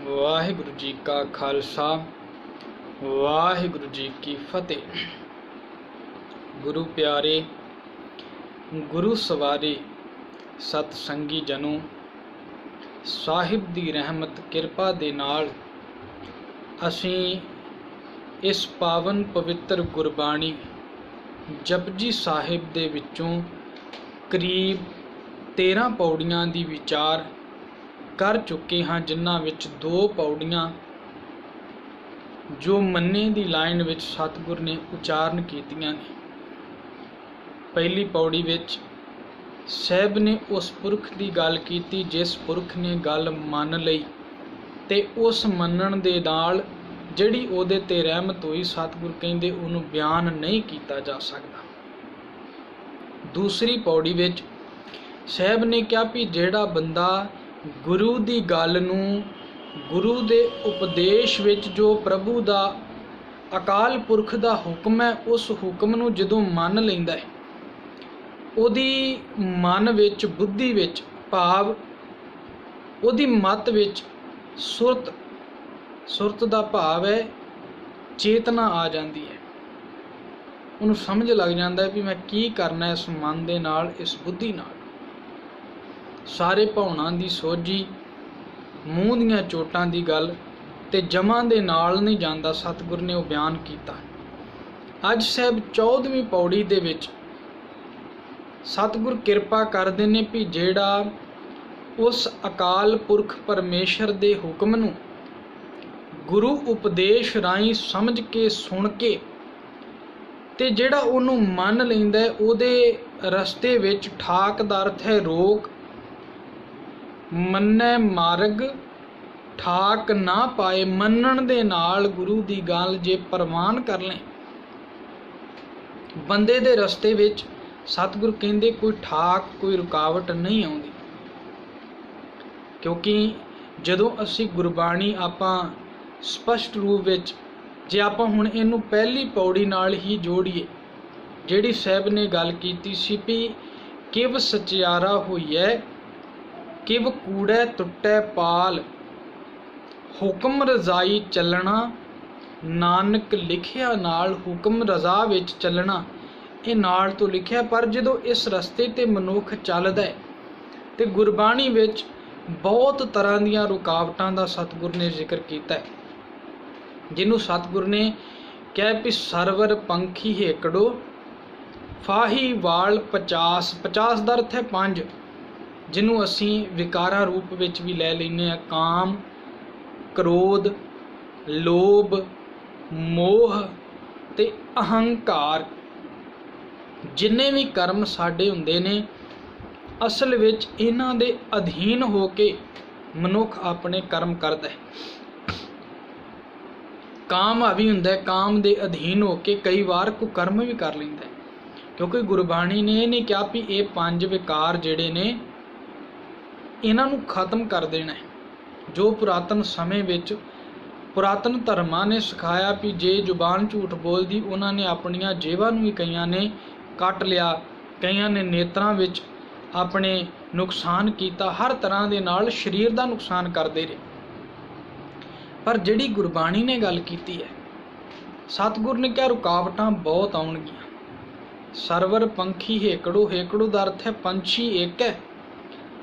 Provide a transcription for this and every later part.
वाहिगुरु जी का खालसा वाहिगुरु जी की फतेह। गुरु प्यारे गुरु सवारे सतसंगी जनों, ਸਾਹਿਬ ਦੀ ਰਹਿਮਤ ਕਿਰਪਾ ਦੇ ਨਾਲ ਅਸੀਂ ਇਸ ਪਾਵਨ ਪਵਿੱਤਰ ਗੁਰਬਾਣੀ ਜਪਜੀ ਸਾਹਿਬ ਦੇ ਵਿੱਚੋਂ ਕਰੀਬ 13 ਪੌੜੀਆਂ ਦੀ ਵਿਚਾਰ ਕਰ ਚੁੱਕੇ ਹਾਂ, ਜਿਨ੍ਹਾਂ ਵਿੱਚ 2 ਪੌੜੀਆਂ ਜੋ ਮੰਨੇ ਦੀ ਲਾਈਨ ਵਿੱਚ ਸਤਿਗੁਰ ਨੇ ਉਚਾਰਨ ਕੀਤੀਆਂ ਨੇ। ਪਹਿਲੀ ਪੌੜੀ ਵਿੱਚ ਸਾਹਿਬ ਨੇ ਉਸ ਪੁਰਖ ਦੀ ਗੱਲ ਕੀਤੀ ਜਿਸ ਪੁਰਖ ਨੇ ਗੱਲ ਮੰਨ ਲਈ ਤੇ ਉਸ ਮੰਨਣ ਦੇ ਨਾਲ ਜਿਹੜੀ ਉਹਦੇ ਤੇ ਰਹਿਮਤ ਹੋਈ, ਸਤਿਗੁਰ ਕਹਿੰਦੇ ਉਹਨੂੰ ਬਿਆਨ ਨਹੀਂ ਕੀਤਾ ਜਾ ਸਕਦਾ। ਦੂਸਰੀ ਪੌੜੀ ਵਿੱਚ ਸਾਹਿਬ ਨੇ ਕਿਹਾ ਵੀ ਜਿਹੜਾ ਬੰਦਾ ਗੁਰੂ ਦੀ ਗੱਲ ਨੂੰ, ਗੁਰੂ ਦੇ ਉਪਦੇਸ਼ ਵਿੱਚ ਜੋ ਪ੍ਰਭੂ ਦਾ ਅਕਾਲ ਪੁਰਖ ਦਾ ਹੁਕਮ ਹੈ, ਉਸ ਹੁਕਮ ਨੂੰ ਜਦੋਂ ਮੰਨ ਲੈਂਦਾ ਹੈ, ਉਹਦੀ ਮਨ ਵਿੱਚ, ਬੁੱਧੀ ਵਿੱਚ, ਭਾਵ ਉਹਦੀ ਮਤ ਵਿੱਚ ਸੁਰਤ ਦਾ ਭਾਵ ਹੈ ਚੇਤਨਾ ਆ ਜਾਂਦੀ ਹੈ। ਉਹਨੂੰ ਸਮਝ ਲੱਗ ਜਾਂਦਾ ਹੈ ਵੀ ਮੈਂ ਕੀ ਕਰਨਾ ਇਸ ਮਨ ਦੇ ਨਾਲ, ਇਸ ਬੁੱਧੀ ਨਾਲ। ਸਾਰੇ ਭਾਵਨਾਂ ਦੀ ਸੋਝੀ, ਮੂੰਹ ਦੀਆਂ ਚੋਟਾਂ ਦੀ ਗੱਲ ਤੇ ਜਮਾਂ ਦੇ ਨਾਲ ਨਹੀਂ ਜਾਂਦਾ, ਸਤਿਗੁਰ ਨੇ ਉਹ ਬਿਆਨ ਕੀਤਾ। ਅੱਜ ਸਾਹਿਬ 14ਵੀਂ ਪੌੜੀ ਦੇ ਵਿੱਚ ਸਤਿਗੁਰ ਕਿਰਪਾ ਕਰਦੇ ਨੇ ਵੀ ਜਿਹੜਾ ਉਸ ਅਕਾਲ ਪੁਰਖ ਪਰਮੇਸ਼ਰ ਦੇ ਹੁਕਮ ਨੂੰ ਗੁਰੂ ਉਪਦੇਸ਼ ਰਾਹੀਂ ਸਮਝ ਕੇ, ਸੁਣ ਕੇ ਤੇ ਜਿਹੜਾ ਉਹਨੂੰ ਮੰਨ ਲੈਂਦਾ, ਉਹਦੇ ਰਸਤੇ ਵਿੱਚ ਠਾਕ ਦਾ ਅਰਥ ਹੈ ਰੋਕ, ਮੰਨੈ ਮਾਰਗ ਠਾਕ ਨਾ ਪਾਏ। ਮੰਨਣ ਦੇ ਨਾਲ ਗੁਰੂ ਦੀ ਗੱਲ ਜੇ ਪ੍ਰਵਾਨ ਕਰ ਲੈ, ਬੰਦੇ ਦੇ ਰਸਤੇ ਵਿੱਚ ਸਤਿਗੁਰ ਕਹਿੰਦੇ ਕੋਈ ਠਾਕ, ਕੋਈ ਰੁਕਾਵਟ ਨਹੀਂ ਆਉਂਦੀ। ਕਿਉਂਕਿ ਜਦੋਂ ਅਸੀਂ ਗੁਰਬਾਣੀ ਆਪਾਂ ਸਪਸ਼ਟ ਰੂਪ ਵਿੱਚ, ਜੇ ਆਪਾਂ ਹੁਣ ਇਹਨੂੰ ਪਹਿਲੀ ਪੌੜੀ ਨਾਲ ਹੀ ਜੋੜੀਏ, ਜਿਹੜੀ ਸਾਹਿਬ ਨੇ ਗੱਲ ਕੀਤੀ ਸੀ ਵੀ ਕਿਵ ਸਚਿਆਰਾ ਹੋਈਐ, ਕਿਵ ਕੂੜੈ ਟੁੱਟੈ ਪਾਲ, ਹੁਕਮ ਰਜ਼ਾਈ ਚੱਲਣਾ, ਨਾਨਕ ਲਿਖਿਆ ਨਾਲ। ਹੁਕਮ ਰਜ਼ਾ ਵਿੱਚ ਚੱਲਣਾ ਇਹ ਨਾਲ ਤੋਂ ਲਿਖਿਆ, ਪਰ ਜਦੋਂ ਇਸ ਰਸਤੇ ਤੇ ਮਨੁੱਖ ਚੱਲਦਾ ਹੈ ਤੇ ਗੁਰਬਾਣੀ ਵਿੱਚ ਬਹੁਤ ਤਰ੍ਹਾਂ ਦੀਆਂ ਰੁਕਾਵਟਾਂ ਦਾ ਸਤਿਗੁਰ ਨੇ ਜ਼ਿਕਰ ਕੀਤਾ ਹੈ, ਜਿਹਨੂੰ ਸਤਿਗੁਰ ਨੇ ਕਿਹਾ ਵੀ ਸਰਵਰ ਪੰਖੀ ਹੇਕੜੋ ਫਾਹੀ ਵਾਲ 50। 50 ਦਾ ਅਰਥ ਹੈ 5, ਜਿਹਨੂੰ ਅਸੀਂ ਵਿਕਾਰਾਂ ਰੂਪ ਵਿੱਚ ਵੀ ਲੈ ਲੈਂਦੇ ਹਾਂ। ਕਾਮ, ਕ੍ਰੋਧ, ਲੋਭ, ਮੋਹ ਤੇ ਅਹੰਕਾਰ। ਜਿੰਨੇ ਵੀ ਕਰਮ ਸਾਡੇ ਹੁੰਦੇ ਨੇ, ਅਸਲ ਵਿੱਚ ਇਹਨਾਂ ਦੇ ਅਧੀਨ ਹੋ ਕੇ ਮਨੁੱਖ ਆਪਣੇ ਕਰਮ ਕਰਦਾ ਹੈ। ਕਾਮ ਹਾਵੀ ਹੁੰਦਾ, ਕਾਮ ਦੇ ਅਧੀਨ ਹੋ ਕੇ ਕਈ ਵਾਰ ਕੁਕਰਮ ਵੀ ਕਰ ਲੈਂਦਾ ਹੈ, ਕਿਉਂਕਿ ਗੁਰਬਾਣੀ ਨੇ ਇਹ ਨਹੀਂ ਕਿਹਾ ਵੀ ਇਹ 5 ਵਿਕਾਰ ਜਿਹੜੇ ਨੇ ਇਹਨਾਂ ਨੂੰ ਖਤਮ ਕਰ ਦੇਣਾ ਹੈ। ਜੋ ਪੁਰਾਤਨ ਸਮੇਂ ਵਿੱਚ ਪੁਰਾਤਨ ਧਰਮਾਂ ਨੇ ਸਿਖਾਇਆ ਵੀ ਜੇ ਜ਼ੁਬਾਨ ਝੂਠ ਬੋਲਦੀ, ਉਹਨਾਂ ਨੇ ਆਪਣੀਆਂ ਜੇਬਾਂ ਨੂੰ ਵੀ ਕਈਆਂ ਨੇ ਕੱਟ ਲਿਆ, ਕਈਆਂ ਨੇ ਨੇਤਰਾਂ ਵਿੱਚ ਆਪਣੇ ਨੁਕਸਾਨ ਕੀਤਾ, ਹਰ ਤਰ੍ਹਾਂ ਦੇ ਨਾਲ ਸਰੀਰ ਦਾ ਨੁਕਸਾਨ ਕਰਦੇ ਰਹੇ। ਪਰ ਜਿਹੜੀ ਗੁਰਬਾਣੀ ਨੇ ਗੱਲ ਕੀਤੀ ਹੈ, ਸਤਿਗੁਰ ਨੇ ਕਿਹਾ ਰੁਕਾਵਟਾਂ ਬਹੁਤ ਆਉਣਗੀਆਂ। ਸਰਵਰ ਪੰਖੀ ਹੇਕੜੋ, ਹੇਕੜੋ ਦਾ ਅਰਥ ਹੈ ਪੰਛੀ ਇੱਕ ਹੈ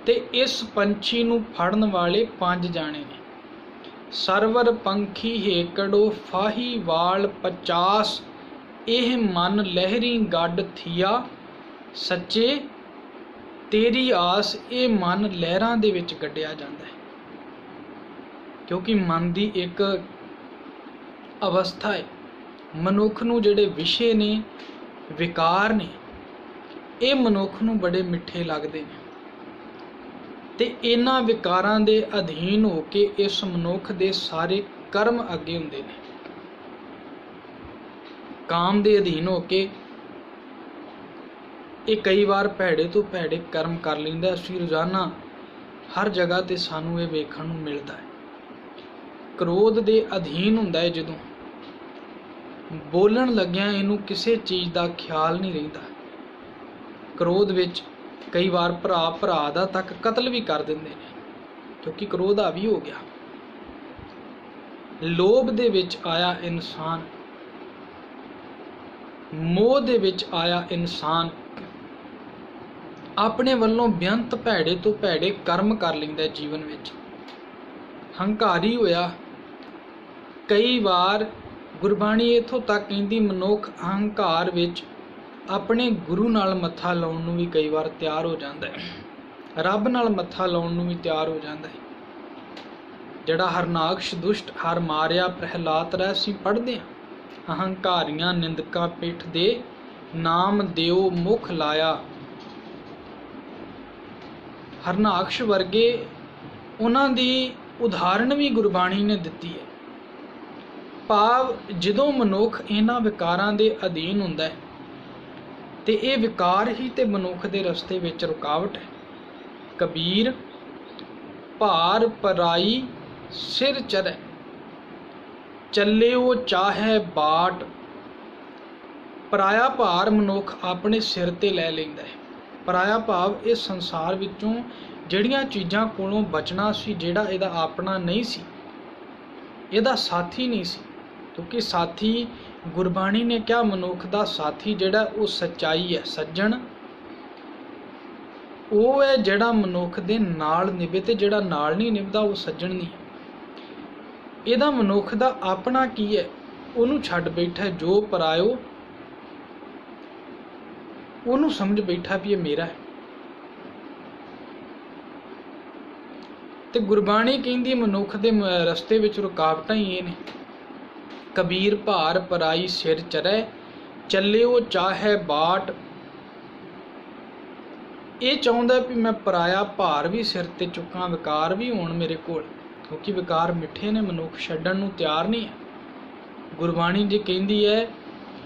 ਤੇ ਇਸ ਪੰਛੀ ਨੂੰ ਫੜਨ ਵਾਲੇ 5 ਜਾਣੇ ਨੇ। ਸਰਵਰ ਪੰਖੀ ਹੇਕੜੋ ਫਾਹੀ ਵਾਲ 50, ਇਹ ਮਨ ਲਹਿਰੀ ਗੱਡ ਥੀਆ ਸੱਚੇ ਤੇਰੀ ਆਸ। ਇਹ ਮਨ ਲਹਿਰਾਂ ਦੇ ਵਿੱਚ ਗੱਡਿਆ ਜਾਂਦਾ ਹੈ, ਕਿਉਂਕਿ ਮਨ ਦੀ ਇੱਕ ਅਵਸਥਾ ਹੈ। ਮਨੁੱਖ ਨੂੰ ਜਿਹੜੇ ਵਿਸ਼ੇ ਨੇ, ਵਿਕਾਰ ਨੇ, ਇਹ ਮਨੁੱਖ ਨੂੰ ਬੜੇ ਮਿੱਠੇ ਲੱਗਦੇ ਨੇ ਤੇ ਇਹਨਾਂ ਵਿਕਾਰਾਂ ਦੇ ਅਧੀਨ ਹੋ ਕੇ ਇਸ ਮਨੁੱਖ ਦੇ ਸਾਰੇ ਕਰਮ ਅੱਗੇ ਹੁੰਦੇ ਨੇ। ਕਾਮ ਦੇ ਅਧੀਨ ਹੋ ਕੇ ਇਹ ਕਈ ਵਾਰ ਭੈੜੇ ਤੋਂ ਭੈੜੇ ਕਰਮ ਕਰ ਲੈਂਦਾ। ਅਸੀਂ ਰੋਜ਼ਾਨਾ ਹਰ ਜਗ੍ਹਾ ਤੇ ਸਾਨੂੰ ਇਹ ਵੇਖਣ ਨੂੰ ਮਿਲਦਾ ਹੈ। ਕ੍ਰੋਧ ਦੇ ਅਧੀਨ ਹੁੰਦਾ ਹੈ, ਜਦੋਂ ਬੋਲਣ ਲੱਗਿਆ ਇਹਨੂੰ ਕਿਸੇ ਚੀਜ਼ ਦਾ ਖਿਆਲ ਨਹੀਂ ਰਹਿੰਦਾ। ਕ੍ਰੋਧ ਵਿੱਚ ਕਈ ਵਾਰ ਭਰਾ ਦਾ ਤੱਕ ਕਤਲ ਵੀ ਕਰ ਦਿੰਦੇ ਨੇ, ਕਿਉਂਕਿ ਕ੍ਰੋਧ ਹਾਵੀ ਹੋ ਗਿਆ। ਲੋਭ ਦੇ ਵਿੱਚ ਆਇਆ ਇਨਸਾਨ, ਮੋਹ ਦੇ ਵਿੱਚ ਆਇਆ ਇਨਸਾਨ ਆਪਣੇ ਵੱਲੋਂ ਬੇਅੰਤ ਭੈੜੇ ਤੋਂ ਭੈੜੇ ਕਰਮ ਕਰ ਲੈਂਦਾ ਜੀਵਨ ਵਿੱਚ। ਹੰਕਾਰੀ ਹੋਇਆ। ਕਈ ਵਾਰ ਗੁਰਬਾਣੀ ਇੱਥੋਂ ਤੱਕ ਕਹਿੰਦੀ ਮਨੁੱਖ ਅਹੰਕਾਰ ਵਿੱਚ ਆਪਣੇ ਗੁਰੂ ਨਾਲ ਮੱਥਾ ਲਾਉਣ ਨੂੰ ਵੀ ਕਈ ਵਾਰ ਤਿਆਰ ਹੋ ਜਾਂਦਾ ਹੈ, ਰੱਬ ਨਾਲ ਮੱਥਾ ਲਾਉਣ ਨੂੰ ਵੀ ਤਿਆਰ ਹੋ ਜਾਂਦਾ ਹੈ। ਜਿਹੜਾ ਹਰਨਾਕਸ਼ ਦੁਸ਼ਟ ਹਰ ਮਾਰਿਆ ਪ੍ਰਹਿਲਾਦ ਰਹਿ ਅਸੀਂ ਪੜ੍ਹਦੇ ਹਾਂ, ਅਹੰਕਾਰੀਆਂ ਨਿੰਦਕਾਂ ਪਿੱਠ ਦੇ ਨਾਮ ਦਿਓ ਮੁਖ ਲਾਇਆ। ਹਰਨਾਕਸ਼ ਵਰਗੇ ਉਹਨਾਂ ਦੀ ਉਦਾਹਰਣ ਵੀ ਗੁਰਬਾਣੀ ਨੇ ਦਿੱਤੀ ਹੈ। ਭਾਵ ਜਦੋਂ ਮਨੁੱਖ ਇਹਨਾਂ ਵਿਕਾਰਾਂ ਦੇ ਅਧੀਨ ਹੁੰਦਾ ਹੈ ਤੇ ਇਹ ਵਿਕਾਰ ਹੀ ਤੇ ਮਨੁੱਖ ਦੇ ਰਸਤੇ ਵਿੱਚ ਰੁਕਾਵਟ ਹੈ। ਕਬੀਰ ਭਾਰ ਪਰਾਈ ਸਿਰ ਚੜ੍ਹੈ, ਚੱਲਿਓ ਚਾਹੇ ਬਾਟ। ਪਰਾਇਆ ਭਾਰ ਮਨੁੱਖ ਆਪਣੇ ਸਿਰ ਤੇ ਲੈ ਲੈਂਦਾ ਹੈ। ਪਰਾਇਆ ਭਾਵ ਇਸ ਸੰਸਾਰ ਵਿੱਚੋਂ ਜਿਹੜੀਆਂ ਚੀਜ਼ਾਂ ਕੋਲੋਂ ਬਚਣਾ ਸੀ, ਜਿਹੜਾ ਇਹਦਾ ਆਪਣਾ ਨਹੀਂ ਸੀ, ਇਹਦਾ ਸਾਥੀ ਨਹੀਂ ਸੀ। ਕਿਉਂਕਿ ਸਾਥੀ ਗੁਰਬਾਣੀ ਨੇ ਕਿਹਾ ਮਨੁੱਖ ਦਾ ਸਾਥੀ ਜਿਹੜਾ ਉਹ ਸੱਚਾਈ ਹੈ, ਸੱਜਣ ਉਹ ਹੈ ਜਿਹੜਾ ਮਨੁੱਖ ਦੇ ਨਾਲ ਨਿਭੇ, ਤੇ ਜਿਹੜਾ ਨਾਲ ਨਹੀਂ ਨਿਭਦਾ ਉਹ ਸੱਜਣ ਨਹੀਂ। ਇਹਦਾ ਮਨੁੱਖ ਦਾ ਆਪਣਾ ਕੀ ਹੈ, ਉਹਨੂੰ ਛੱਡ ਬੈਠਾ। ਜੋ ਪਰਾਇਓ ਉਹਨੂੰ ਸਮਝ ਬੈਠਾ ਵੀ ਇਹ ਮੇਰਾ ਹੈ। ਤੇ ਗੁਰਬਾਣੀ ਕਹਿੰਦੀ ਮਨੁੱਖ ਦੇ ਰਸਤੇ ਵਿੱਚ ਰੁਕਾਵਟਾਂ ਹੀ ਇਹ ਨੇ। ਕਬੀਰ ਭਾਰ ਪਰਾਈ ਸਿਰ ਚੜ੍ਹੈ, ਚੱਲਿਓ ਚਾਹੇ ਬਾਟ। ਇਹ ਚਾਹੁੰਦਾ ਵੀ ਮੈਂ ਪਰਾਇਆ ਭਾਰ ਵੀ ਸਿਰ ਤੇ ਚੁੱਕਾਂ, ਵਿਕਾਰ ਵੀ ਹੋਣ ਮੇਰੇ ਕੋਲ, ਕਿਉਂਕਿ ਵਿਕਾਰ ਮਿੱਠੇ ਨੇ, ਮਨੁੱਖ ਛੱਡਣ ਨੂੰ ਤਿਆਰ ਨਹੀਂ ਹੈ। ਗੁਰਬਾਣੀ ਜੀ ਕਹਿੰਦੀ ਹੈ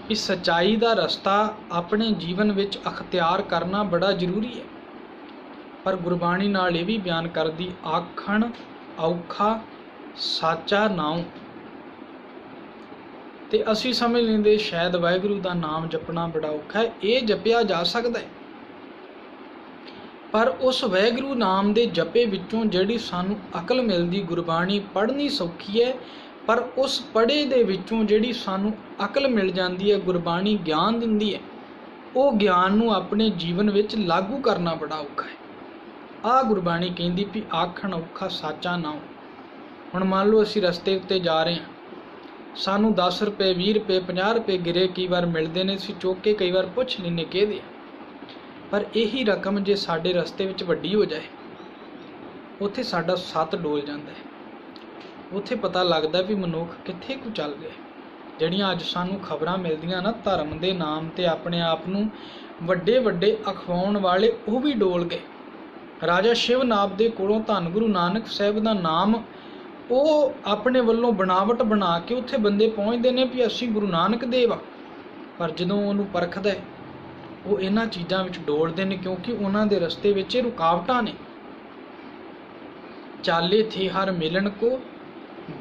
ਕਿ ਸੱਚਾਈ ਦਾ ਰਸਤਾ ਆਪਣੇ ਜੀਵਨ ਵਿੱਚ ਅਖਤਿਆਰ ਕਰਨਾ ਬੜਾ ਜ਼ਰੂਰੀ ਹੈ। ਪਰ ਗੁਰਬਾਣੀ ਨਾਲ ਇਹ ਵੀ ਬਿਆਨ ਕਰਦੀ, ਆਖਣ ਔਖਾ ਸਾਚਾ ਨਾਉ। ਤੇ ਅਸੀਂ ਸਮਝ ਲੈਂਦੇ ਸ਼ਾਇਦ ਵਾਹਿਗੁਰੂ ਦਾ ਨਾਮ ਜਪਣਾ ਬੜਾ ਔਖਾ ਹੈ। ਇਹ ਜਪਿਆ ਜਾ ਸਕਦਾ ਹੈ, ਪਰ ਉਸ ਵਾਹਿਗੁਰੂ ਨਾਮ ਦੇ ਜਪੇ ਵਿੱਚੋਂ ਜਿਹੜੀ ਸਾਨੂੰ ਅਕਲ ਮਿਲਦੀ, ਗੁਰਬਾਣੀ ਪੜ੍ਹਨੀ ਸੌਖੀ ਹੈ, ਪਰ ਉਸ ਪੜ੍ਹੇ ਦੇ ਵਿੱਚੋਂ ਜਿਹੜੀ ਸਾਨੂੰ ਅਕਲ ਮਿਲ ਜਾਂਦੀ ਹੈ, ਗੁਰਬਾਣੀ ਗਿਆਨ ਦਿੰਦੀ ਹੈ, ਉਹ ਗਿਆਨ ਨੂੰ ਆਪਣੇ ਜੀਵਨ ਵਿੱਚ ਲਾਗੂ ਕਰਨਾ ਬੜਾ ਔਖਾ ਹੈ। ਆਹ ਗੁਰਬਾਣੀ ਕਹਿੰਦੀ ਵੀ ਆਖਣ ਔਖਾ ਸਾਚਾ ਨਾਉ। ਹੁਣ ਮੰਨ ਲਓ ਅਸੀਂ ਰਸਤੇ ਉੱਤੇ ਜਾ ਰਹੇ ਹਾਂ, ਸਾਨੂੰ 10 ਰੁਪਏ 20 ਰੁਪਏ 50 ਰੁਪਏ ਗਿਰੇ ਕਈ ਵਾਰ ਮਿਲਦੇ ਨੇ, ਅਸੀਂ ਚੁੱਕ ਕੇ ਕਈ ਵਾਰ ਪੁੱਛ ਲੈਂਦੇ ਕਿਹਦੇ। ਪਰ ਇਹੀ ਰਕਮ ਜੇ ਸਾਡੇ ਰਸਤੇ ਵਿੱਚ ਵੱਡੀ ਹੋ ਜਾਏ, ਉੱਥੇ ਸਾਡਾ ਸੱਤ ਡੋਲ ਜਾਂਦਾ ਹੈ। ਉੱਥੇ ਪਤਾ ਲੱਗਦਾ ਵੀ ਮਨੁੱਖ ਕਿੱਥੇ ਕੁ ਚੱਲ ਗਿਆ। ਜਿਹੜੀਆਂ ਅੱਜ ਸਾਨੂੰ ਖਬਰਾਂ ਮਿਲਦੀਆਂ ਨਾ ਧਰਮ ਦੇ ਨਾਮ ਤੇ ਆਪਣੇ ਆਪ ਨੂੰ ਵੱਡੇ ਵੱਡੇ ਅਖਵਾਉਣ ਵਾਲੇ, ਉਹ ਵੀ ਡੋਲ ਗਏ। ਰਾਜਾ ਸ਼ਿਵਨਾਥ ਦੇ ਕੋਲੋਂ ਧੰਨ ਗੁਰੂ ਨਾਨਕ ਸਾਹਿਬ ਦਾ ਨਾਮ ਉਹ ਆਪਣੇ ਵੱਲੋਂ ਬਣਾਵਟ ਬਣਾ ਕੇ ਉੱਥੇ ਬੰਦੇ ਪਹੁੰਚਦੇ ਨੇ ਵੀ ਅਸੀਂ ਗੁਰੂ ਨਾਨਕ ਦੇਵ ਆ, ਪਰ ਜਦੋਂ ਉਹਨੂੰ ਪਰਖਦਾ ਉਹ ਇਹਨਾਂ ਚੀਜ਼ਾਂ ਵਿੱਚ ਡੋਲਦੇ ਨੇ, ਕਿਉਂਕਿ ਉਹਨਾਂ ਦੇ ਰਸਤੇ ਵਿੱਚ ਇਹ ਰੁਕਾਵਟਾਂ ਨੇ। ਚਾਲੇ ਥੀ ਹਰ ਮਿਲਣ ਕੋ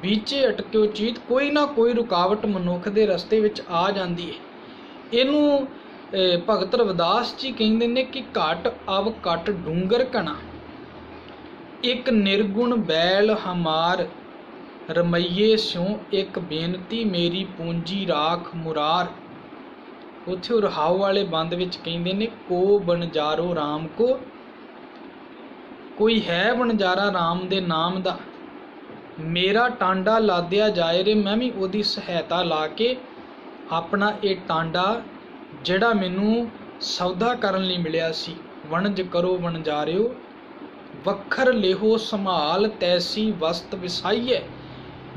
ਬੀਚੇ ਅਟਕਿਓ ਚੀਤ। ਕੋਈ ਨਾ ਕੋਈ ਰੁਕਾਵਟ ਮਨੁੱਖ ਦੇ ਰਸਤੇ ਵਿੱਚ ਆ ਜਾਂਦੀ ਹੈ। ਇਹਨੂੰ ਭਗਤ ਰਵਿਦਾਸ ਜੀ ਕਹਿੰਦੇ ਨੇ ਕਿ ਘਟ ਅਵ ਘਟ ਡੂੰਗਰ ਘਣਾ, ਇੱਕ ਨਿਰਗੁਣ ਬੈਲ ਹਮਾਰ ਰਮਈਏ ਸਿਉ, ਇੱਕ ਬੇਨਤੀ ਮੇਰੀ ਪੂੰਜੀ ਰਾਖ ਮੁਰਾਰ। ਉੱਥੇ ਉਹ ਰਹਾਉ ਵਾਲੇ ਬੰਦ ਵਿੱਚ ਕਹਿੰਦੇ ਨੇ ਕੋ ਬਣਜਾਰੋ ਰਾਮ ਕੋ, ਕੋਈ ਹੈ ਬਣਜਾਰਾ ਰਾਮ ਦੇ ਨਾਮ ਦਾ, ਮੇਰਾ ਟਾਂਡਾ ਲਾਦਿਆ ਜਾਏ ਰੇ, ਮੈਂ ਵੀ ਉਹਦੀ ਸਹਾਇਤਾ ਲਾ ਕੇ ਆਪਣਾ ਇਹ ਟਾਂਡਾ ਜਿਹੜਾ ਮੈਨੂੰ ਸੌਦਾ ਕਰਨ ਲਈ ਮਿਲਿਆ ਸੀ, ਵਣਜ ਕਰੋ ਵਣਜਾਰਿਓ, ਵੱਖਰ ਲਿਹੋ ਸੰਭਾਲ ਤੈਸੀ ਵਸਤ ਵਿਸਾਈਏ।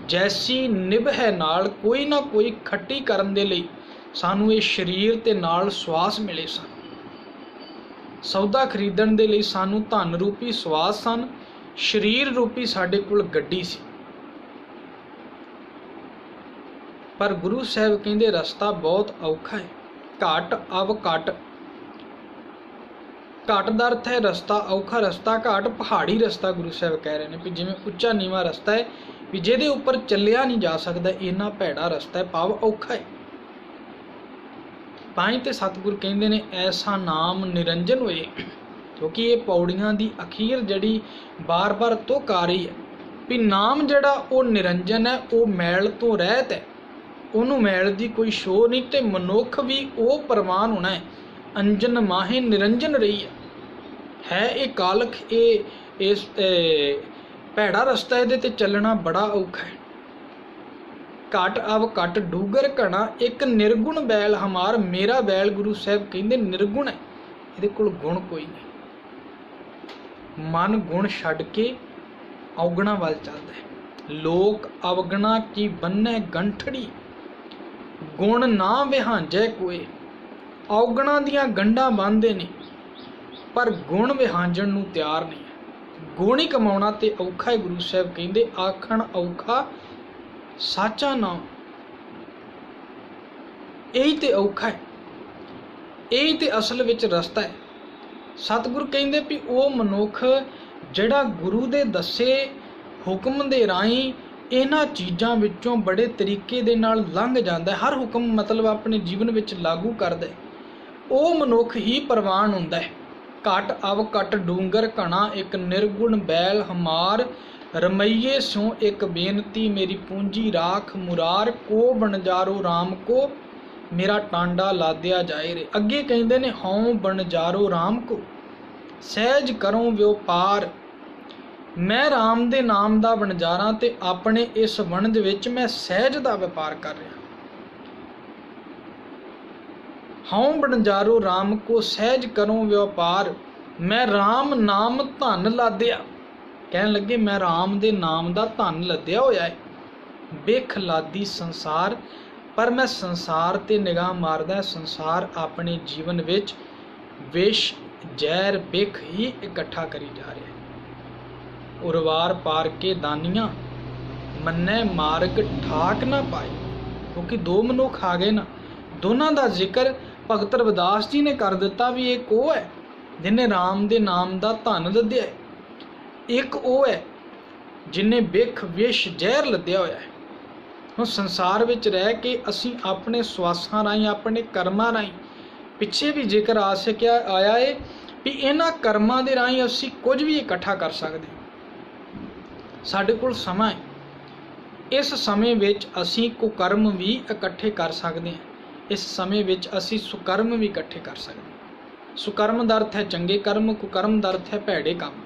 ਜੈਸੀ ਨਿਭ ਹੈ ਨਾਲ, ਕੋਈ ਨਾ ਕੋਈ ਖੱਟੀ ਕਰਨ ਦੇ ਲਈ ਸਾਨੂੰ ਇਹ ਸਰੀਰ ਤੇ ਨਾਲ ਸਵਾਸ ਮਿਲੇ ਸਨ। ਸੌਦਾ ਖਰੀਦਣ ਦੇ ਲਈ ਸਾਨੂੰ ਧਨ ਰੂਪੀ ਸਵਾਸ ਸਨ, ਸਰੀਰ ਰੂਪੀ ਸਾਡੇ ਕੋਲ ਗੱਡੀ ਸੀ। ਪਰ ਗੁਰੂ ਸਾਹਿਬ ਕਹਿੰਦੇ ਰਸਤਾ ਬਹੁਤ ਔਖਾ ਹੈ। ਘਟ ਅਵ ਘਟ, ਘਟ ਦਾ ਅਰਥ ਹੈ ਰਸਤਾ ਔਖਾ, ਰਸਤਾ ਘਾਟ, ਪਹਾੜੀ ਰਸਤਾ ਗੁਰੂ ਸਾਹਿਬ ਕਹਿ ਰਹੇ ਨੇ ਵੀ ਜਿਵੇਂ ਉੱਚਾ ਨੀਵਾਂ ਰਸਤਾ ਹੈ ਵੀ ਜਿਹਦੇ ਉੱਪਰ ਚੱਲਿਆ ਨਹੀਂ ਜਾ ਸਕਦਾ, ਇੰਨਾ ਭੈੜਾ ਰਸਤਾ ਹੈ, ਭਾਵ ਔਖਾ ਹੈ। ਤਾਂ ਤੇ ਸਤਿਗੁਰ ਕਹਿੰਦੇ ਨੇ ਐਸਾ ਨਾਮ ਨਿਰੰਜਨ ਹੋਏ, ਕਿਉਂਕਿ ਇਹ ਪੌੜੀਆਂ ਦੀ ਅਖੀਰ ਜਿਹੜੀ ਬਾਰ-ਬਾਰ ਤੁਕ ਆ ਰਹੀ ਹੈ भी नाम जिहड़ा वो निरंजन है, वो मैल तो रहत है, ਉਹਨੂੰ मैल की कोई शो नहीं। तो मनुख भी वो प्रवान होना है, अंजन माहे निरंजन रही है ये कालख, ये इस भैड़ा रस्ता ये ते चलना बड़ा औखा है। घट अब घट डूगर घना एक निर्गुण बैल हमार, मेरा बैल गुरु साहब कहते निर्गुण है, ये कोल गुण कोई नहीं। मन गुण छड्ड के औगणा वाल चलता है। लोक अवगणा की बन्ने गंठड़ी, गुण ना विहांजै कोई। औगणा दियां गंढां बन्नदे ने पर गुण विहांजण नूं तैयार नहीं है। गुण ही कमाउणा ते औखा है। गुरु साहब कहंदे आखण औखा साचा नाम, यही ते औखा है, यही ते असल विच रस्ता है। सतगुरु कहंदे भी वो मनुख जिहड़ा गुरु दे दसे हुक्म दे राहीं इन्हां चीज़ां विचों बड़े तरीके दे नाल लंघ जांदा है, हर हुक्म मतलब अपने जीवन विच लागू करदा है, वो मनुख ही प्रवान हुंदा है। घट अव घट डूंगर घना एक निर्गुण बैल हमार, रमैये स्यों एक बेनती मेरी पूंजी राख मुरार, को बनजारो राम को मेरा टांडा लाद्या जाए रे। अगे कहंदे ने हौं बनजारो राम को सहज करों व्यापार, मैं राम दे नाम दा बनजारा ते अपने इस वणज विच मैं सहज दा व्यापार कर रहा। हौं बनजारो राम को सहज करों व्यापार, मैं राम नाम धन लाद्या, कहन लगे मैं राम दे नाम दा धन लद्या होया है। बिख लादी संसार, पर मैं संसार ते निगाह मारदा, संसार अपने जीवन विच विष जहर बिख ही इकट्ठा करी जा रहा है। उरवार पार के दानियां मन्ने मार्ग ठाक ना पाए, क्योंकि दो मनुख आ गए ना, दोनों का जिक्र भगत रविदास जी ने कर दिता भी एक वो है जिन्हें राम दे नाम दा धन लद्या है, एक वो है जिन्हें बिख विष जहर लद्या होया है। हुण संसार विच रह के असीं अपने स्वासां राहीं अपने कर्मां राहीं, पिछे भी जिक्र आ सकिया आया है भी इन्हां कर्मां दे राहीं असीं कुछ भी इकट्ठा कर सकते। साडे कोल समा है, इस समय विच असीं कुकर्म भी इकट्ठे कर सकते हैं, इस समय विच असीं सुकर्म भी इकट्ठे कर सकते हैं। सुकर्म दा अर्थ है चंगे कर्म, कुकर्म दा अर्थ है भैड़े काम।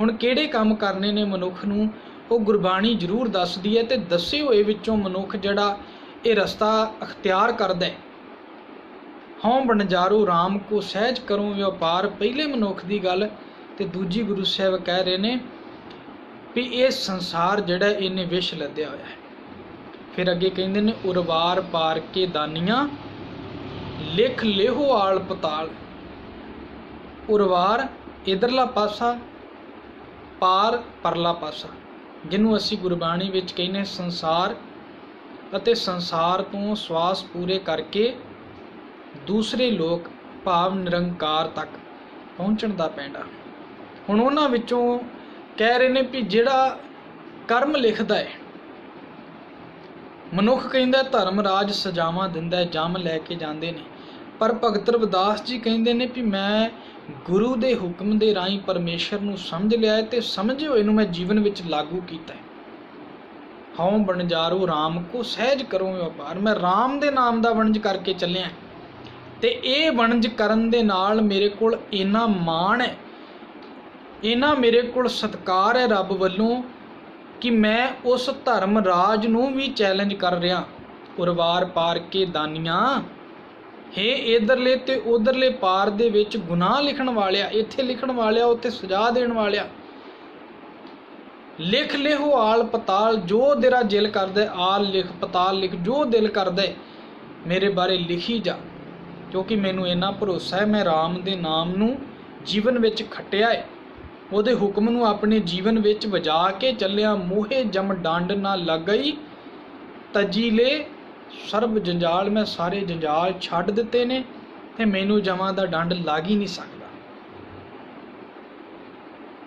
हुण किहड़े काम करने ने मनुख नूं वो गुरबाणी जरूर दसदी है, ते दसे होए विचों मनुख जिहड़ा ये रस्ता अख्तियार करदा है। हौं बनजारो राम को सहज करों व्यापार, पहले मनुख की गल, ते दूजी गुरु साहब कह रहे ने भी ये संसार जिहड़ा इन्हें विष लद्या होया है। फिर अगे कहंदे ने उरवार पार के दानियां लिख लेहो आल पताल। उरवार इधरला पासा, पार परला पासा, जिन्हों असी गुरबाणी विच कहने संसार, अते संसार तो श्वास पूरे करके दूसरे लोक भाव निरंकार तक पहुँचण दा पैंडा। हुण उन्हां विचों कह रहे ने भी जिहड़ा कर्म लिखदा है, मनुख कहंदा धर्म राज सजावां दिंदा है, जम लैके जांदे ने, पर भगत रविदास जी कहंदे ने भी मैं गुरु दे हुक्म दे राहीं परमेश्वर नूं समझ लिया है, ते समझे होए नूं मैं जीवन विच लागू कीता है। हौं बनजारो राम को सहज करों व्यापार, मैं राम दे नाम दा वणज करके चलिया, ते ये वणज करन दे नाल मेरे कोल इन्ना माण है, इन्ना मेरे कोल सत्कार है रब वल्लों कि मैं उस धर्म राज नूं भी चैलेंज कर रहा। उरवार पार के दानियां, हे इधरले ते उधरले पार दे विच गुनाह लिखण वालिया, इत्थे लिखण वालिया उत्थे सजा देण वालिया, लिख लेहो आल पताल, जो तेरा दिल करदा आल लिख पताल लिख, जो दिल करदा मेरे बारे लिखी जा, क्योंकि मैनू इन्ना भरोसा है मैं राम दे नाम नूं जीवन विच खटिया है, ਉਹਦੇ हुक्म नूं अपने जीवन विच वजा के चलिया। मोहे जम डंड ना लग गई तजी ले सर्ब जंजाल, मैं सारे जंजाल छड्ड दिते ने ते मैनू जमा दा डंड लग ही नहीं सकता,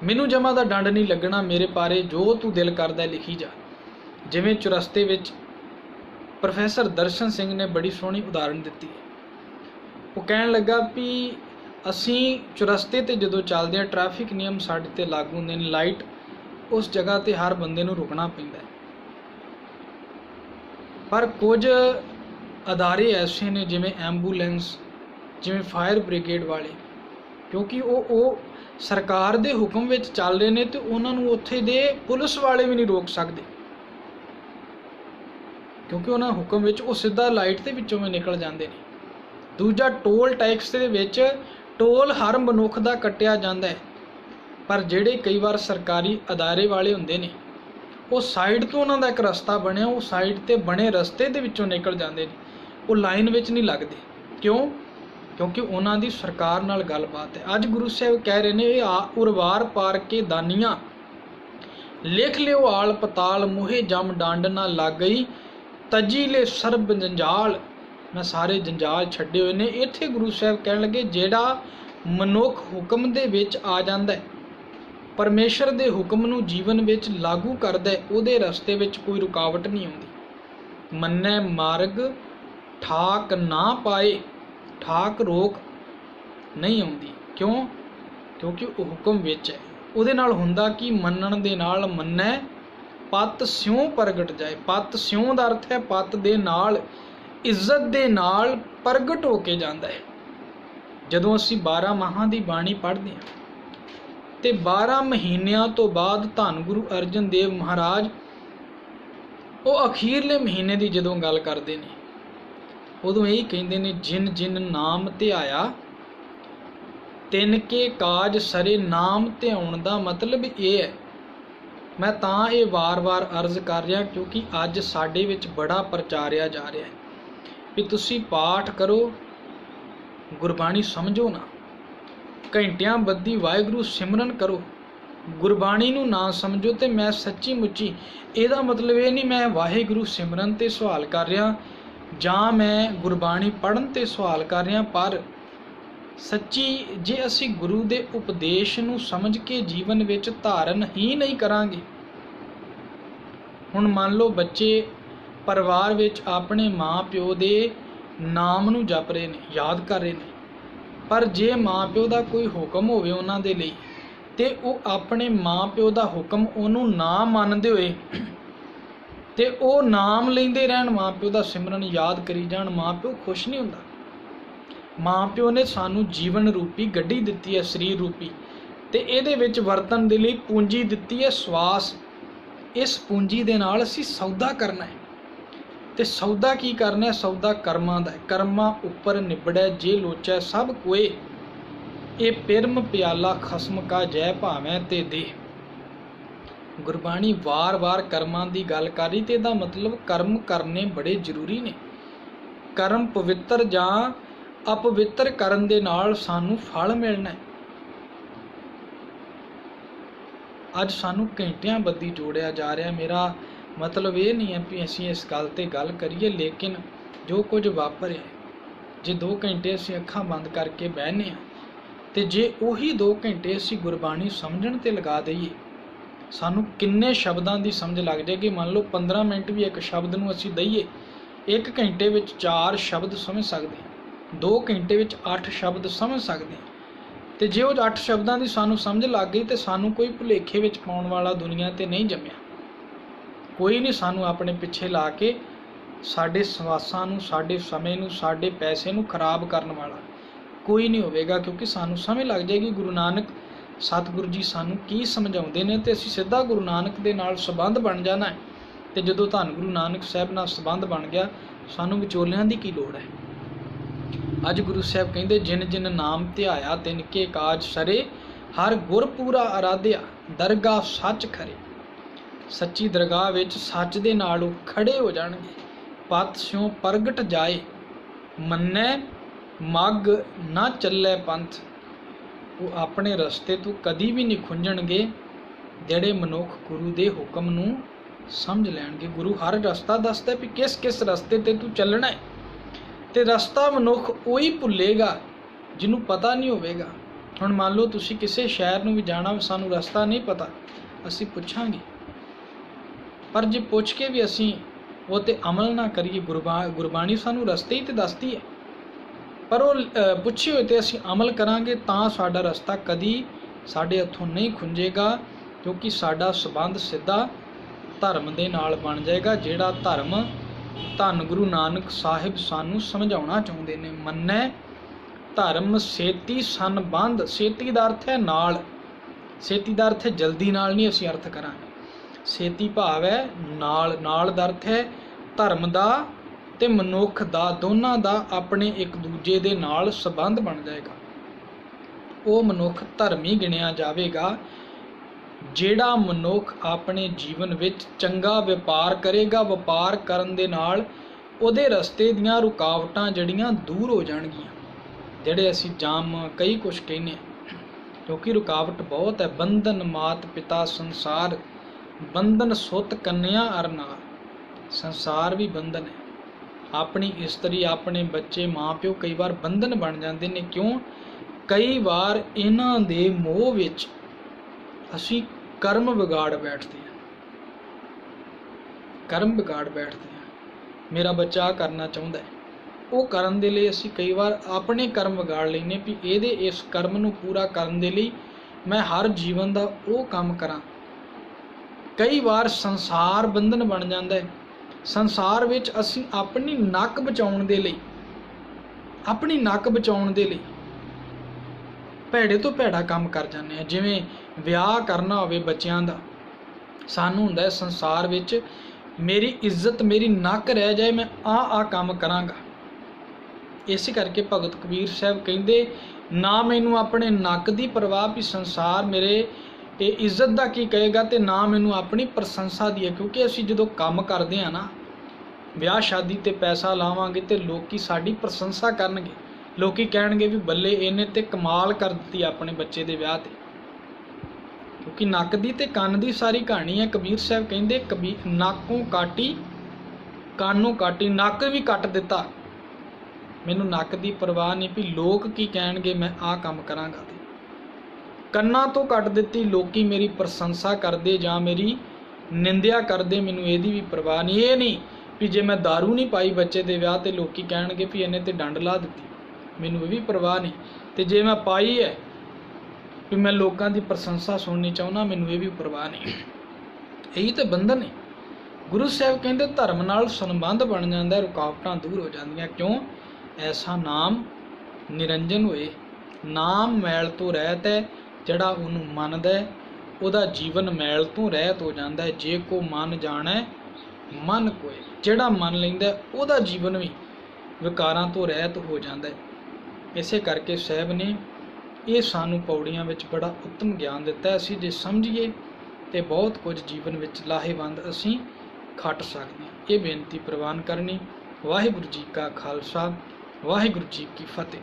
मैनू जमा दा डंड नहीं लगना, मेरे बारे जो तू दिल करदा लिखी जा। जिवें चुरस्ते विच प्रोफैसर दर्शन सिंह ने बड़ी सोहनी उदाहरण दिती है। वो कहण लगा भी असी चुरस्ते ते जदों चलदे आ ट्रैफिक नियम साडे ते लागू हुंदे ने, लाइट उस जगह ते हर बंदे नूं रुकना पैंदा है। पर कुछ अदारे ऐसे ने जिवें एंबूलेंस, जिवें फायर ब्रिगेड वाले, क्योंकि वो सरकार दे हुक्म विच चल रहे ने, तो उन्होंने उत्थे दे पुलिस वाले भी नहीं रोक सकते, क्योंकि उन्होंने हुक्म विच वो सीधा लाइट दे विचों भी निकल जाते हैं। दूजा, टोल टैक्स दे विच टोल हर मनुख दा कट्टिया जाता है, पर जिहड़े कई बार सरकारी अदारे वाले हुंदे ने, वो साइड तो उन्हों का एक रस्ता बनया, वो साइड ते बने रस्ते दे विचों निकल जाते हैं, वो लाइन विच नहीं लगते। क्यों? क्योंकि उन्हों की सरकार नाल गलबात है। अज गुरु साहब कह रहे हैं, उरवार पार के दानियां लिख लियो आल पताल, मुहे जम डांड ना लग गई, तजी ले सरब जंजाल, मैं सारे जंजाल छड्डे हुए ने। इत्थे गुरु साहब कह लगे, जेड़ा मनुख हुक्म दे विच आ जांदा है, परमेश्वर दे हुक्म नूं जीवन विच लागू करदा है, उहदे रस्ते विच कोई रुकावट नहीं आउंदी। मन्नै मार्ग ठाक ना पाए, ठाक रोक नहीं आउंदी। क्यों? क्योंकि वो हुक्म विच है। उहदे नाल हुंदा कि मन्नण दे नाल मन्नै पत स्यों प्रगट जाए। पत स्यों दा अर्थ है पत दे नाल, इज्जत दे नाल प्रगट होके जांदा है। जदों असीं 12 माहां दी बाणी पढ़दे हां ते 12 महीनों तो बाद धन गुरु अर्जन देव महाराज वो अखीरले महीने की जदों गल करते हैं, उदों यही कहते हैं, जिन जिन नाम ध्याया तिन के काज सरे। नाम ध्याउण दा मतलब ये है, मैं तां ये वार वार अर्ज कर रहा क्योंकि अज साडे विच बड़ा प्रचारिया जा रहा है भी तुसी पाठ करो, गुरबाणी समझो ना, घंटियां बद्धी वाहिगुरू सिमरन करो, गुरबाणी नूं ना समझो। तो मैं सच्ची मुच्ची इहदा मतलब ये नहीं मैं वाहिगुरू सिमरन ते सवाल कर रहा जां मैं गुरबाणी पढ़न ते सवाल कर रहा, पर सच्ची जे असी गुरु दे उपदेश नूं समझ के जीवन विच धारण ही नहीं करांगे। हुण मान लो बच्चे परिवार विच अपने माँ प्यो दे नाम नूं जप रहे ने, याद कर रहे ने, पर जे माँ प्यो का कोई हुक्म होवे उन्हां दे लई ते वो अपने माँ प्यो का हुक्म उन्हों ना मनते हुए ते वो नाम लेंदे रहन, माँ प्यो का सिमरन याद करी जान, माँ प्यो खुश नहीं हुंदा। माँ प्यो ने सानू जीवन रूपी गड्डी दिती है, शरीर रूपी, ते इहदे विच वरतन दे लई पूंजी दिती है श्वास। इस पूंजी दे नाल असीं सौदा करना है, ते सौदा की करना है? सौदा कर्मां दा है। कर्मां उपर निबड़ै जे लोचै सब कोए, ये पिरम प्याला खसम का जय भावै ते दे। गुरबाणी वार वार कर्मां दी गल कर रही, ते इहदा मतलब कर्म करने बड़े जरूरी ने। कर्म पवित्र जां अपवित्र करन दे नाल सानू फल मिलना है। अज सानू घंटियां बद्धी जोड़िया जा रहा। मेरा मतलब ये नहीं है कि असीं इस गल ते गल करिए, लेकिन जो कुछ वापरिया, जे 2 घंटे असीं अखां बंद करके बहने हैं, तो जे उही 2 घंटे असीं गुरबाणी समझण ते लगा दईए, सानू किन्ने शब्दां दी समझ लग जाएगी। मान लो 15 मिनट भी एक शब्द नूं असीं दईए, 1 घंटे विच 4 शब्द समझ सकते हैं, 2 घंटे विच 8 शब्द समझ सकते हैं। तो जे वो 8 शब्दां दी सानू समझ लग गई, तो सानू कोई भुलेखे विच पाउण वाला दुनिया ते नहीं जम्मिया। कोई नहीं सानू अपने पिछे ला के साडे सवासां नूं, साडे समय नूं, साडे पैसे नूं खराब करन वाला कोई नहीं होवेगा, क्योंकि सानू समझ लग जाएगी गुरु नानक सतगुरु जी सानू की समझाउंदे ने, ते असीं सीधा गुरु नानक दे नाल संबंध बन जाना है। तो जदों धन गुरु नानक साहब नाल संबंध बन गया, सानू विचोलियां दी की लोड़ है। अज गुरु साहब कहंदे, जिन जिन नाम ध्याया तिन के काज सरे, हर गुर पूरा आराध्या दरगाह सच खरे। सच्ची दरगाह विच सच दे नाल खड़े हो जाणगे। पत स्यों प्रगट जाए, मन्नै मग ना चलै पंथ। वो अपने रस्ते तो कदी भी नहीं खुंझणगे, ਜਿਹੜੇ मनुख गुरु दे हुक्म नूं समझ लैणगे। गुरु हर रस्ता दसदा भी किस किस रस्ते ते तू चलना है, ते रस्ता मनुख उही भुलेगा जिन्हों पता नहीं होवेगा। हुण मान लो तुसीं किसी शहर नूं भी जाना, सानूं रस्ता नहीं पता, असीं पुछांगे, पर जे पुछ के भी असीं वो ते अमल ना करिए, गुरबाणी सानूं रस्ते ही तो दसदी है, पर वो पुछे हुए तो असीं अमल करांगे तां साडा रस्ता कदी साडे हत्थों नहीं खुंजेगा। ਕਿਉਂਕਿ ਸਾਡਾ ਸੰਬੰਧ ਸਿੱਧਾ ਧਰਮ ਦੇ ਨਾਲ ਬਣ ਜਾਏਗਾ, ਜਿਹੜਾ ਧਰਮ ਧੰਨ ਗੁਰੂ ਨਾਨਕ ਸਾਹਿਬ ਸਾਨੂੰ ਸਮਝਾਉਣਾ ਚਾਹੁੰਦੇ ਨੇ। ਮੰਨੈ ਧਰਮ ਸੇਤੀ ਸੰਬੰਧ। ਸੇਤੀ ਦਾ ਅਰਥ ਹੈ ਨਾਲ, ਸੇਤੀ ਦਾ ਅਰਥ ਹੈ ਜਲਦੀ ਨਾਲ ਨਹੀਂ ਅਸੀਂ ਅਰਥ ਕਰਾਂਗੇ। ਸੇਤੀ ਭਾਵ ਹੈ ਨਾਲ, ਨਾਲ ਦਾ ਅਰਥ ਹੈ ਧਰਮ ਦਾ ਤੇ ਮਨੁੱਖ ਦਾ, ਦੋਨਾਂ ਦਾ ਆਪਣੇ ਇੱਕ ਦੂਜੇ ਦੇ ਨਾਲ ਸੰਬੰਧ ਬਣ ਜਾਏਗਾ। ਉਹ ਮਨੁੱਖ ਧਰਮੀ ਗਿਣਿਆ ਜਾਵੇਗਾ ਜਿਹੜਾ ਮਨੁੱਖ ਆਪਣੇ ਜੀਵਨ ਵਿੱਚ ਚੰਗਾ ਵਪਾਰ ਕਰੇਗਾ। ਵਪਾਰ ਕਰਨ ਦੇ ਨਾਲ ਉਹਦੇ ਰਸਤੇ ਦੀਆਂ ਰੁਕਾਵਟਾਂ ਜਿਹੜੀਆਂ ਦੂਰ ਹੋ ਜਾਣਗੀਆਂ, ਜਿਹੜੇ ਅਸੀਂ ਜਾਮ ਕਈ ਕੁਛ ਕਹਿੰਦੇ ਹਾਂ, ਕਿਉਂਕਿ ਰੁਕਾਵਟ ਬਹੁਤ ਹੈ। ਬੰਧਨ ਮਾਤ ਪਿਤਾ ਸੰਸਾਰ, ਬੰਧਨ ਸੁਤ ਕੰਨਿਆ ਅਰਨਾਰ। ਸੰਸਾਰ ਵੀ ਬੰਧਨ ਹੈ। ਆਪਣੀ ਇਸਤਰੀ, ਆਪਣੇ ਬੱਚੇ, ਮਾਂ ਪਿਓ ਕਈ ਵਾਰ ਬੰਧਨ ਬਣ ਜਾਂਦੇ ਨੇ। ਕਿਉਂ? ਕਈ ਵਾਰ ਇਹਨਾਂ ਦੇ ਮੋਹ ਵਿੱਚ ਅਸੀਂ ਕਰਮ ਵਿਗਾੜ ਬੈਠਦੇ ਹਾਂ, ਕਰਮ ਵਿਗਾੜ ਬੈਠਦੇ ਹਾਂ। ਮੇਰਾ ਬੱਚਾ ਕਰਨਾ ਚਾਹੁੰਦਾ ਹੈ, ਉਹ ਕਰਨ ਦੇ ਲਈ ਅਸੀਂ ਕਈ ਵਾਰ ਆਪਣੇ ਕਰਮ ਵਿਗਾੜ ਲੈਂਦੇ ਵੀ ਇਹਦੇ ਇਸ ਕਰਮ ਨੂੰ ਪੂਰਾ ਕਰਨ ਦੇ ਲਈ ਮੈਂ ਹਰ ਜੀਵਨ ਦਾ ਉਹ ਕੰਮ ਕਰਾਂ। ਕਈ ਵਾਰ ਸੰਸਾਰ ਬੰਧਨ ਬਣ ਜਾਂਦਾ ਹੈ। ਸੰਸਾਰ ਵਿੱਚ ਅਸੀਂ ਆਪਣੀ ਨੱਕ ਬਚਾਉਣ ਦੇ ਲਈ, ਆਪਣੀ ਨੱਕ ਬਚਾਉਣ ਦੇ ਲਈ ਭੈੜੇ ਤੋਂ ਭੈੜਾ ਕੰਮ ਕਰ ਜਾਂਦੇ ਹਾਂ। ਜਿਵੇਂ ਵਿਆਹ ਕਰਨਾ ਹੋਵੇ ਬੱਚਿਆਂ ਦਾ, ਸਾਨੂੰ ਹੁੰਦਾ ਸੰਸਾਰ ਵਿੱਚ ਮੇਰੀ ਇੱਜ਼ਤ, ਮੇਰੀ ਨੱਕ ਰਹਿ ਜਾਏ, ਮੈਂ ਆਹ ਕੰਮ ਕਰਾਂਗਾ। ਇਸੇ ਕਰਕੇ ਭਗਤ ਕਬੀਰ ਸਾਹਿਬ ਕਹਿੰਦੇ, ਨਾ ਮੈਨੂੰ ਆਪਣੇ ਨੱਕ ਦੀ ਪਰਵਾਹ ਵੀ ਸੰਸਾਰ ਮੇਰੇ ਇਹ ਇੱਜ਼ਤ ਦਾ ਕੀ ਕਹੇਗਾ, ਤੇ ਨਾ ਮੈਨੂੰ ਆਪਣੀ ਪ੍ਰਸ਼ੰਸਾ ਦੀ ਹੈ। ਕਿਉਂਕਿ ਅਸੀਂ ਜਦੋਂ ਕੰਮ ਕਰਦੇ ਹਾਂ ਨਾ, ਵਿਆਹ ਸ਼ਾਦੀ ਤੇ ਪੈਸਾ ਲਾਵਾਂਗੇ ਤੇ ਲੋਕੀ ਸਾਡੀ ਪ੍ਰਸ਼ੰਸਾ ਕਰਨਗੇ। ਲੋਕੀ ਕਹਿਣਗੇ ਵੀ ਬੱਲੇ, ਇਹਨੇ ਤੇ ਕਮਾਲ ਕਰ ਦਿੱਤੀ ਆਪਣੇ ਬੱਚੇ ਦੇ ਵਿਆਹ ਤੇ। ਕਿਉਂਕਿ ਨੱਕ ਦੀ ਤੇ ਕੰਨ ਦੀ ਸਾਰੀ ਕਹਾਣੀ ਹੈ। ਕਬੀਰ ਸਾਹਿਬ ਕਹਿੰਦੇ, ਨਾਕੋਂ ਕਾਟੀ ਕਾਨੋਂ ਕਾਟੀ। ਨੱਕ ਵੀ ਕੱਟ ਦਿੱਤਾ, ਮੈਨੂੰ ਨੱਕ ਦੀ ਪਰਵਾਹ ਨਹੀਂ ਵੀ ਲੋਕ ਕੀ ਕਹਿਣਗੇ, ਮੈਂ ਆਹ ਕੰਮ ਕਰਾਂਗਾ। ਤੇ ਕੰਨਾਂ ਤੋਂ ਕੱਟ ਦਿੱਤੀ, ਲੋਕੀ ਮੇਰੀ ਪ੍ਰਸ਼ੰਸਾ ਕਰਦੇ ਜਾਂ ਮੇਰੀ ਨਿੰਦਿਆ ਕਰਦੇ, ਮੈਨੂੰ ਇਹਦੀ ਵੀ ਪਰਵਾਹ ਨਹੀਂ। ਇਹ ਨਹੀਂ ਵੀ ਜੇ ਮੈਂ ਦਾਰੂ ਨਹੀਂ ਪਾਈ ਬੱਚੇ ਦੇ ਵਿਆਹ ਤੇ ਲੋਕੀ ਕਹਿਣਗੇ ਵੀ ਇਹਨੇ ਤੇ ਡੰਡ ਲਾ ਦਿੱਤੀ, ਮੈਨੂੰ ਇਹ ਵੀ ਪਰਵਾਹ ਨਹੀਂ। ਤੇ ਜੇ ਮੈਂ ਪਾਈ ਹੈ ਵੀ ਮੈਂ ਲੋਕਾਂ ਦੀ ਪ੍ਰਸ਼ੰਸਾ ਸੁਣਨੀ ਚਾਹੁੰਦਾ, ਮੈਨੂੰ ਇਹ ਵੀ ਪਰਵਾਹ ਨਹੀਂ। ਇਹੀ ਤਾਂ ਬੰਧਨ ਹੈ। ਗੁਰੂ ਸਾਹਿਬ ਕਹਿੰਦੇ ਧਰਮ ਨਾਲ ਸੰਬੰਧ ਬਣ ਜਾਂਦਾ, ਰੁਕਾਵਟਾਂ ਦੂਰ ਹੋ ਜਾਂਦੀਆਂ। ਕਿਉਂ? ਐਸਾ ਨਾਮ ਨਿਰੰਜਨ ਹੋਏ। ਨਾਮ ਮੈਲ ਤੋਂ ਰਹਿਤ ਹੈ, ਜਿਹੜਾ ਉਹਨੂੰ ਮੰਨਦਾ ਉਹਦਾ ਜੀਵਨ ਮੈਲ ਤੋਂ ਰਹਿਤ ਹੋ ਜਾਂਦਾ ਹੈ। ਜੇ ਕੋ ਮਨ ਜਾਣੈ ਮਨ ਕੋਏ, ਜਿਹੜਾ ਮੰਨ ਲੈਂਦਾ ਉਹਦਾ ਜੀਵਨ ਵੀ ਵਿਕਾਰਾਂ ਤੋਂ ਰਹਿਤ ਹੋ ਜਾਂਦਾ ਹੈ। ਇਸੇ ਕਰਕੇ ਸਾਹਿਬ ਨੇ ਇਹ ਸਾਨੂੰ ਪੌੜੀਆਂ ਵਿੱਚ ਬੜਾ ਉੱਤਮ ਗਿਆਨ ਦਿੱਤਾ। ਅਸੀਂ ਜੇ ਸਮਝੀਏ ਤੇ ਬਹੁਤ ਕੁਝ ਜੀਵਨ ਵਿੱਚ ਲਾਹੇਵੰਦ ਅਸੀਂ ਖੱਟ ਸਕਦੇ ਹਾਂ। ਇਹ ਬੇਨਤੀ ਪ੍ਰਵਾਨ ਕਰਨੀ। ਵਾਹਿਗੁਰੂ ਜੀ ਕਾ ਖਾਲਸਾ, ਵਾਹਿਗੁਰੂ ਜੀ ਕੀ ਫਤਿਹ।